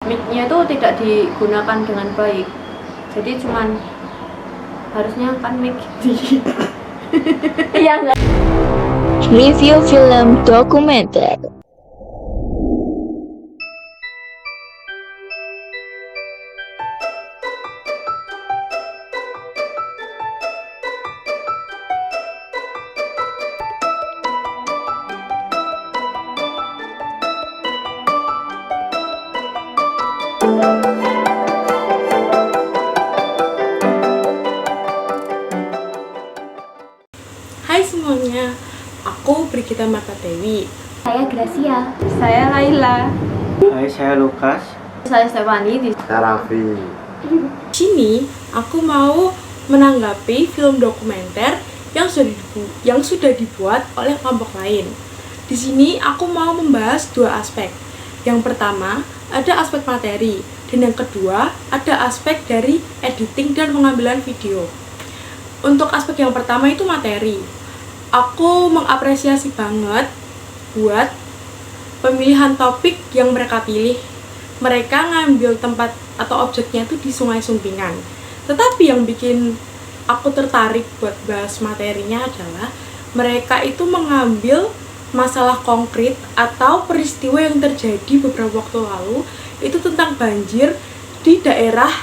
Mic-nya itu tidak digunakan dengan baik, jadi cuman harusnya kan mic di iya enggak. Review film dokumenter. Hai semuanya, aku Brigita Marta Dewi. Saya Gracia. Saya Laila. Hai, saya Lukas. Saya Stefani. Saya Raffi. Di sini aku mau menanggapi film dokumenter yang sudah dibuat oleh kelompok lain. Di sini aku mau membahas dua aspek. Yang pertama ada aspek materi, dan yang kedua ada aspek dari editing dan pengambilan video. Untuk aspek yang pertama itu materi. Aku mengapresiasi banget buat pemilihan topik yang mereka pilih. Mereka ngambil tempat atau objeknya itu di Sungai Sumpingan. Tetapi yang bikin aku tertarik buat bahas materinya adalah mereka itu mengambil masalah konkret atau peristiwa yang terjadi beberapa waktu lalu itu tentang banjir di daerah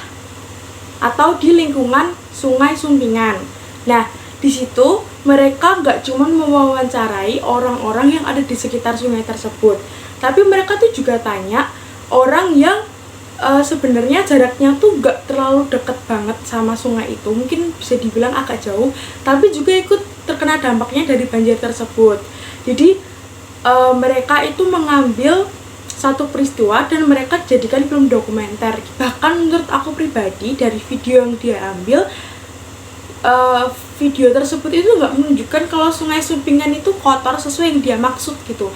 atau di lingkungan Sungai Sumpingan. Nah, di situ mereka nggak cuma mewawancarai orang-orang yang ada di sekitar sungai tersebut, tapi mereka tuh juga tanya orang yang sebenarnya jaraknya tuh nggak terlalu deket banget sama sungai itu, mungkin bisa dibilang agak jauh, tapi juga ikut terkena dampaknya dari banjir tersebut. Jadi mereka itu mengambil satu peristiwa dan mereka jadikan film dokumenter. Bahkan menurut aku pribadi dari video yang dia ambil, video tersebut itu nggak menunjukkan kalau Sungai Sumpingan itu kotor sesuai yang dia maksud gitu,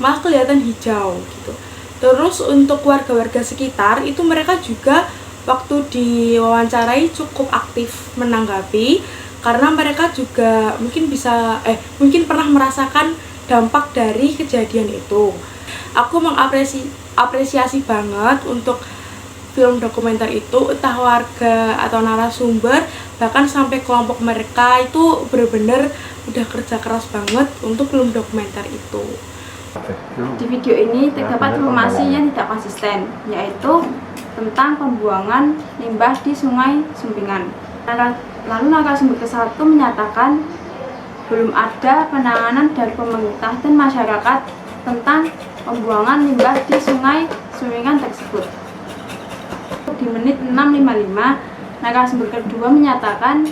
malah kelihatan hijau gitu. Terus untuk warga-warga sekitar itu mereka juga waktu diwawancarai cukup aktif menanggapi, karena mereka juga mungkin pernah merasakan dampak dari kejadian itu. Aku mengapresiasi banget untuk film dokumenter itu, entah warga atau narasumber, bahkan sampai kelompok mereka itu benar-benar udah kerja keras banget untuk film dokumenter itu. Di video ini terdapat informasi yang tidak konsisten, yaitu tentang pembuangan limbah di Sungai Sumpingan. Lalu narasumber ke-1 menyatakan belum ada penanganan dari pemerintah dan masyarakat tentang pembuangan limbah di Sungai Sumpingan tersebut. Di menit 6.55, narasumber kedua menyatakan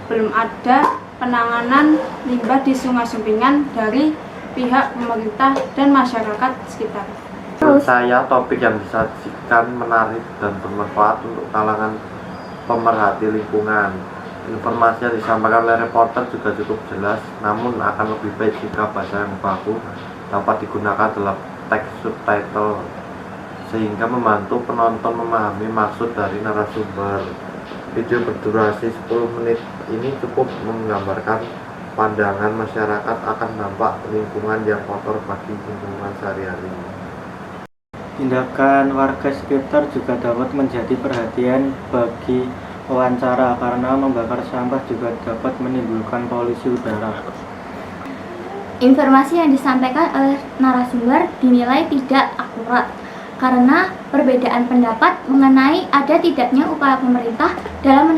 belum ada penanganan limbah di Sungai Sumpingan dari pihak pemerintah dan masyarakat sekitar. Menurut saya, topik yang disajikan menarik dan bermanfaat untuk kalangan pemerhati lingkungan. Informasi yang disampaikan oleh reporter juga cukup jelas, namun akan lebih baik jika bahasa yang baku dapat digunakan dalam teks subtitle, sehingga membantu penonton memahami maksud dari narasumber. Video berdurasi 10 menit ini cukup menggambarkan pandangan masyarakat akan dampak lingkungan yang kotor bagi lingkungan sehari-hari. Tindakan warga sekitar juga dapat menjadi perhatian bagi wawancara, karena membakar sampah juga dapat menimbulkan polusi udara. Informasi yang disampaikan oleh narasumber dinilai tidak akurat karena perbedaan pendapat mengenai ada tidaknya upaya pemerintah dalam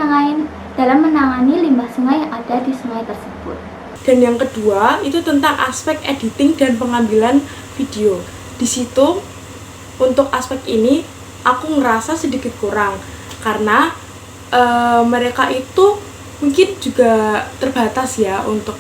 menangani limbah sungai yang ada di sungai tersebut. Dan yang kedua itu tentang aspek editing dan pengambilan video. Di situ untuk aspek ini aku ngerasa sedikit kurang, karena mereka itu mungkin juga terbatas ya untuk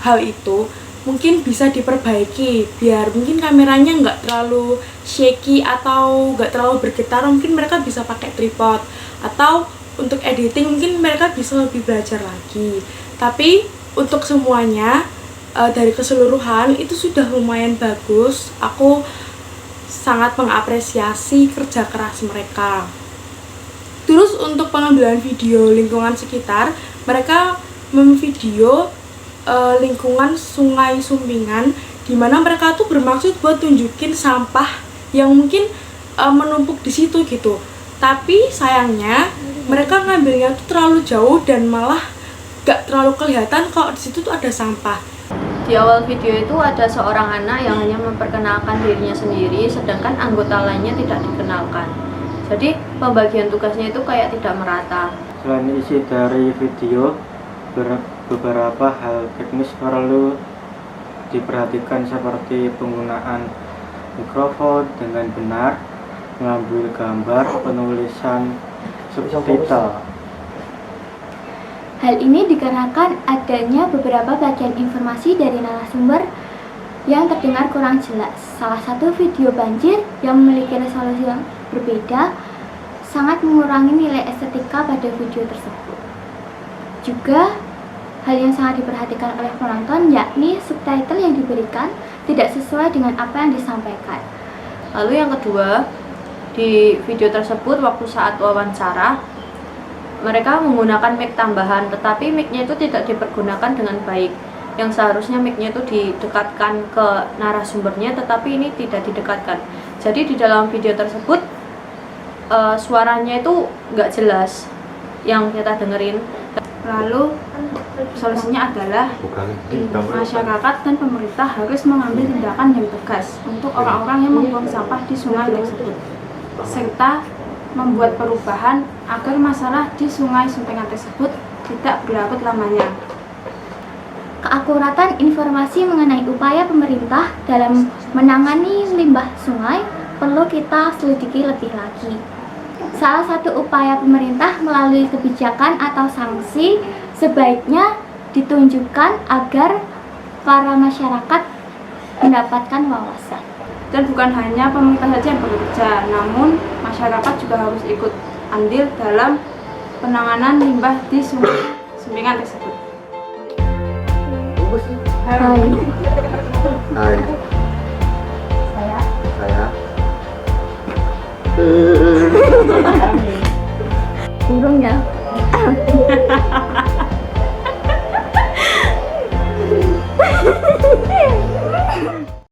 hal itu. Mungkin bisa diperbaiki biar mungkin kameranya nggak terlalu shaky atau nggak terlalu bergetar. Mungkin mereka bisa pakai tripod, atau untuk editing mungkin mereka bisa lebih belajar lagi. Tapi untuk semuanya dari keseluruhan itu sudah lumayan bagus. Aku sangat mengapresiasi kerja keras mereka. Terus untuk pengambilan video lingkungan sekitar, mereka memvideo lingkungan Sungai Sumpingan, di mana mereka tuh bermaksud buat tunjukin sampah yang mungkin menumpuk di situ gitu. Tapi sayangnya mereka ngambilnya tuh terlalu jauh dan malah gak terlalu kelihatan kalau di situ tuh ada sampah. Di awal video itu ada seorang anak yang hanya memperkenalkan dirinya sendiri, sedangkan anggota lainnya tidak dikenalkan. Jadi pembagian tugasnya itu kayak tidak merata. Selain isi dari video, beberapa hal teknis perlu diperhatikan seperti penggunaan mikrofon dengan benar, mengambil gambar, penulisan subtitle. Hal ini dikarenakan adanya beberapa bagian informasi dari narasumber yang terdengar kurang jelas. Salah satu video banjir yang memiliki resolusi yang berbeda sangat mengurangi nilai estetika pada video tersebut. Juga hal yang sangat diperhatikan oleh penonton yakni subtitle yang diberikan tidak sesuai dengan apa yang disampaikan. Lalu yang kedua, di video tersebut waktu saat wawancara mereka menggunakan mic tambahan, tetapi mic-nya itu tidak dipergunakan dengan baik. Yang seharusnya mic-nya itu didekatkan ke narasumbernya, tetapi ini tidak didekatkan. Jadi di dalam video tersebut suaranya itu nggak jelas yang kita dengerin. Lalu solusinya adalah masyarakat dan pemerintah harus mengambil tindakan yang tegas untuk orang-orang yang membuang sampah di sungai tersebut, serta membuat perubahan agar masalah di sungai Sumpingan tersebut tidak berlarut lamanya. Keakuratan informasi mengenai upaya pemerintah dalam menangani limbah sungai perlu kita selidiki lebih lagi. Salah satu upaya pemerintah melalui kebijakan atau sanksi sebaiknya ditunjukkan agar para masyarakat mendapatkan wawasan. Dan bukan hanya pemerintah saja yang bekerja, namun masyarakat juga harus ikut andil dalam penanganan limbah di sungai Sumpingan tersebut. Hai. Hai. Saya. Burung ya.